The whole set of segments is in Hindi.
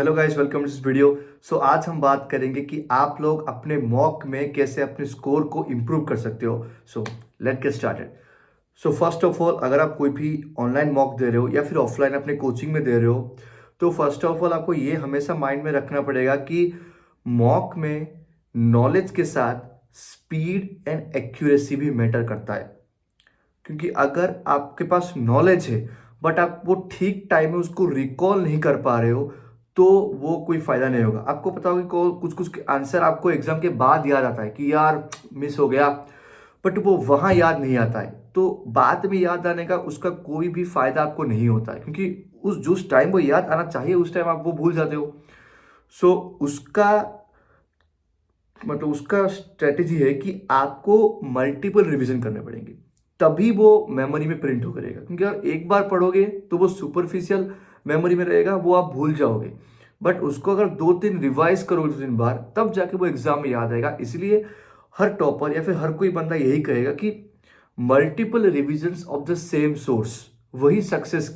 Hello guys, welcome to this video. आज हम बात करेंगे कि आप लोग अपने मॉक में कैसे अपने स्कोर को इम्प्रूव कर सकते हो। Let get started. First of all, अगर आप कोई भी ऑनलाइन मॉक दे रहे हो या फिर ऑफलाइन अपने कोचिंग में दे रहे हो, तो फर्स्ट ऑफ ऑल आपको ये हमेशा माइंड में रखना पड़ेगा कि मॉक में नॉलेज के साथ स्पीड एंड एक्यूरेसी भी मैटर करता है। क्योंकि अगर आपके पास नॉलेज है बट आप वो ठीक टाइम में उसको रिकॉल नहीं कर पा रहे हो, तो वो कोई फायदा नहीं होगा। आपको पता होगा कि कुछ कुछ आंसर आपको एग्जाम के बाद याद आता है कि यार मिस हो गया, बट वो वहां याद नहीं आता है। तो बाद में याद आने का उसका कोई भी फायदा आपको नहीं होता है, क्योंकि उस टाइम वो याद आना चाहिए उस टाइम आप वो भूल जाते हो। सो उसका उसका स्ट्रेटेजी है कि आपको मल्टीपल रिवीजन करने पड़ेंगे, तभी वो मेमोरी में प्रिंट हो करेगा। क्योंकि अगर एक बार पढ़ोगे तो वो सुपरफिशियल मेमोरी में रहेगा, वो आप भूल जाओगे। बट उसको अगर 2-3 रिवाइज करोगे 2-3 बार, तब जाके वो एग्जाम में याद आएगा। इसलिए हर टॉपर या फिर हर कोई बंदा यही कहेगा कि multiple revisions of the same source वही सक्सेस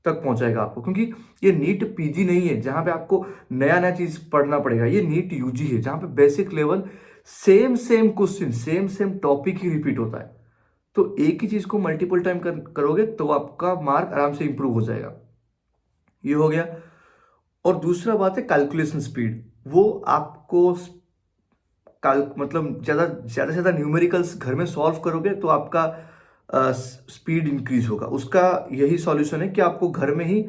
तक पहुंचाएगा आपको। क्योंकि ये नीट पीजी नहीं है जहां पे आपको नया नया चीज पढ़ना पड़ेगा। ये नीट यूजी है जहां पे basic level same same question same same topic ही रिपीट होता है। तो एक ही चीज को मल्टीपल टाइम करोगे तो आपका मार्क आराम से इंप्रूव हो जाएगा। ये हो गया। और दूसरा बात है कैलकुलेशन स्पीड। वो आपको ज्यादा ज्यादा से ज्यादा न्यूमेरिकल्स घर में सॉल्व करोगे तो आपका स्पीड इंक्रीज होगा। उसका यही सॉल्यूशन है कि आपको घर में ही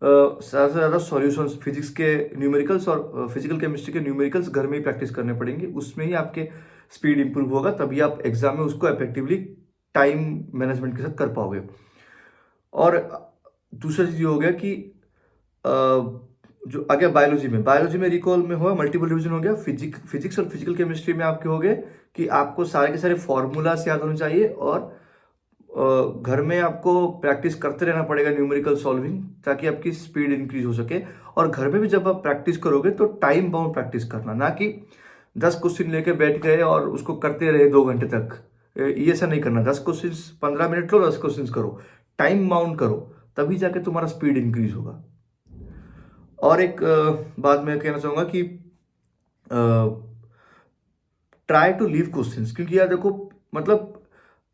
ज़्यादा से ज़्यादा सॉल्यूशंस फिजिक्स के न्यूमेरिकल्स और फिजिकल केमिस्ट्री के न्यूमेरिकल्स घर में ही प्रैक्टिस करने पड़ेंगे। उसमें ही आपके स्पीड इंप्रूव होगा, तभी आप एग्जाम में उसको इफेक्टिवली टाइम मैनेजमेंट के साथ कर पाओगे। और दूसरा चीज ये हो गया कि जो आ गया बायोलॉजी में रिकॉल में हुआ मल्टीपल रिवीजन हो गया। फिजिक्स और फिजिकल केमिस्ट्री में आपके हो गए कि आपको सारे के सारे फॉर्मूलास याद होने चाहिए, और घर में आपको प्रैक्टिस करते रहना पड़ेगा न्यूमेरिकल सॉल्विंग, ताकि आपकी स्पीड इंक्रीज हो सके। और घर में भी जब आप प्रैक्टिस करोगे तो टाइम बाउंड प्रैक्टिस करना, ना कि 10 क्वेश्चन लेके बैठ गए और उसको करते रहे 2 घंटे तक। ये ऐसा नहीं करना। 10 क्वेश्चन 15 मिनट लो, 10 क्वेश्चन करो, टाइम बाउंड करो, तभी जाके तुम्हारा स्पीड इंक्रीज होगा। और एक बात मैं कहना चाहूंगा कि ट्राई टू लीव क्वेश्चंस। क्योंकि यार देखो,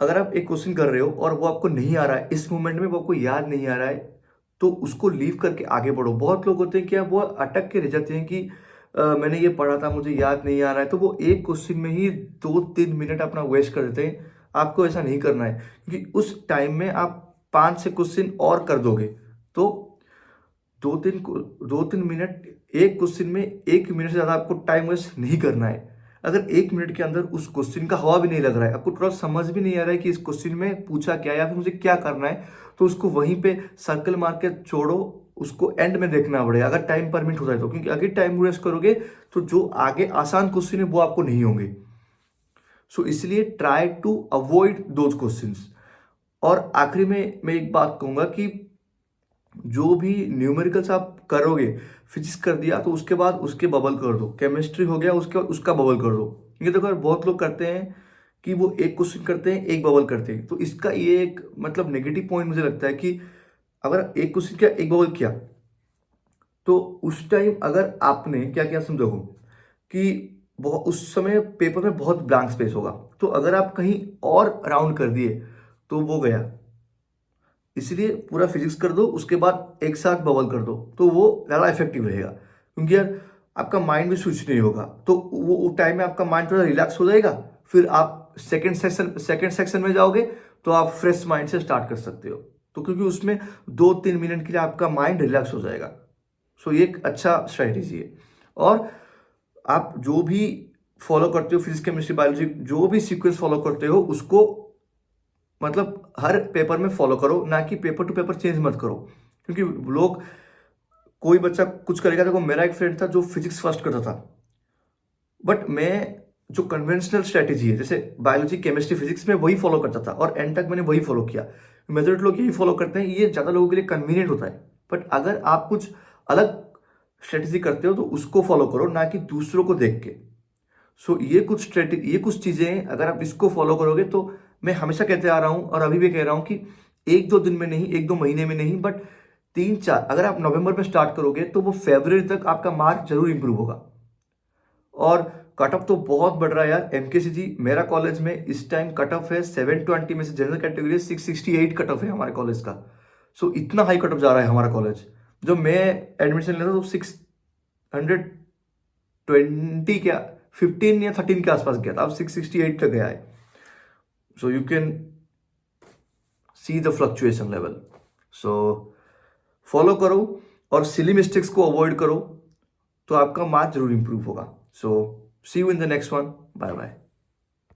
अगर आप एक क्वेश्चन कर रहे हो और वो आपको नहीं आ रहा है, इस मोमेंट में वो आपको याद नहीं आ रहा है, तो उसको लीव करके आगे बढ़ो। बहुत लोग होते हैं कि वो अटक के रह जाते हैं कि मैंने ये पढ़ा था, मुझे याद नहीं आ रहा है, तो वो एक क्वेश्चन में ही 2-3 मिनट अपना वेस्ट कर देते हैं। आपको ऐसा नहीं करना है, क्योंकि उस टाइम में आप 5-6 क्वेश्चन और कर दोगे तो 2-3 मिनट एक क्वेश्चन में, 1 मिनट से ज्यादा आपको टाइम वेस्ट नहीं करना है। अगर 1 मिनट के अंदर उस क्वेश्चन का हवा भी नहीं लग रहा है, आपको थोड़ा समझ भी नहीं आ रहा है कि इस क्वेश्चन में पूछा क्या है या फिर मुझे क्या करना है, तो उसको वहीं पे सर्कल मार के छोड़ो। उसको एंड में देखना पड़ेगा अगर टाइम परमिट होता है तो। क्योंकि अगर टाइम वेस्ट करोगे तो जो आगे आसान क्वेश्चन है वो आपको नहीं होंगे। इसलिए try to avoid those questions. और आखिरी में मैं एक बात कहूंगा कि जो भी न्यूमेरिकल्स आप करोगे, फिजिक्स कर दिया तो उसके बाद उसके बबल कर दो, केमिस्ट्री हो गया उसके बाद उसका बबल कर दो। ये देखो यार, बहुत लोग करते हैं कि वो एक क्वेश्चन करते हैं, एक बबल करते हैं। तो इसका ये एक नेगेटिव पॉइंट मुझे लगता है कि अगर एक क्वेश्चन किया, एक बबल किया, तो उस टाइम अगर आपने क्या किया समझो कि उस समय पेपर में बहुत ब्लैंक स्पेस होगा, तो अगर आप कहीं और राउंड कर दिए तो वो गया। इसलिए पूरा फिजिक्स कर दो, उसके बाद एक साथ बबल कर दो, तो वो ज़्यादा इफेक्टिव रहेगा। क्योंकि यार आपका माइंड भी स्विच नहीं होगा, तो वो टाइम में आपका माइंड थोड़ा रिलैक्स हो जाएगा। फिर आप सेकंड सेक्शन में जाओगे तो आप फ्रेश माइंड से स्टार्ट कर सकते हो। तो क्योंकि उसमें 2-3 मिनट के लिए आपका माइंड रिलैक्स हो जाएगा। ये एक अच्छा स्ट्रेटेजी है। और आप जो भी फॉलो करते हो, फिजिक्स केमिस्ट्री बायोलॉजी जो भी सीक्वेंस फॉलो करते हो, उसको हर पेपर में फॉलो करो, ना कि पेपर टू पेपर चेंज मत करो। क्योंकि लोग, कोई बच्चा कुछ करेगा। देखो, मेरा एक फ्रेंड था जो फिजिक्स फर्स्ट करता था, बट मैं जो कन्वेंशनल स्ट्रेटेजी है जैसे बायोलॉजी केमिस्ट्री फिजिक्स में वही फॉलो करता था, और एंड तक मैंने वही फॉलो किया। मेजॉरिटी लोग यही फॉलो करते हैं, ये ज्यादा लोगों के लिए कन्वीनियंट होता है। बट अगर आप कुछ अलग स्ट्रेटेजी करते हो तो उसको फॉलो करो, ना कि दूसरों को देख के। ये कुछ चीजें अगर आप इसको फॉलो करोगे तो मैं हमेशा कहते आ रहा हूं और अभी भी कह रहा हूं कि 1-2 दिन में नहीं, 1-2 महीने में नहीं, बट 3-4, अगर आप नवंबर में स्टार्ट करोगे तो वो फरवरी तक आपका मार्क जरूर इंप्रूव होगा। और कट ऑफ तो बहुत बढ़ रहा है यार। एमकेसीजी मेरा कॉलेज में इस टाइम कट ऑफ है 720 में से जनरल कैटेगरी 668 कट ऑफ है हमारे कॉलेज का। सो इतना हाई कट ऑफ जा रहा है हमारा कॉलेज। जो मैं एडमिशन लेता तो 620 क्या 15 या 13 के आसपास गया था, अब 668 तक गया है। So you can see the fluctuation level. So follow करो और सिली मिस्टेक्स को अवॉइड करो, तो आपका मार्क जरूर इंप्रूव होगा। So see you in the next one. Bye bye.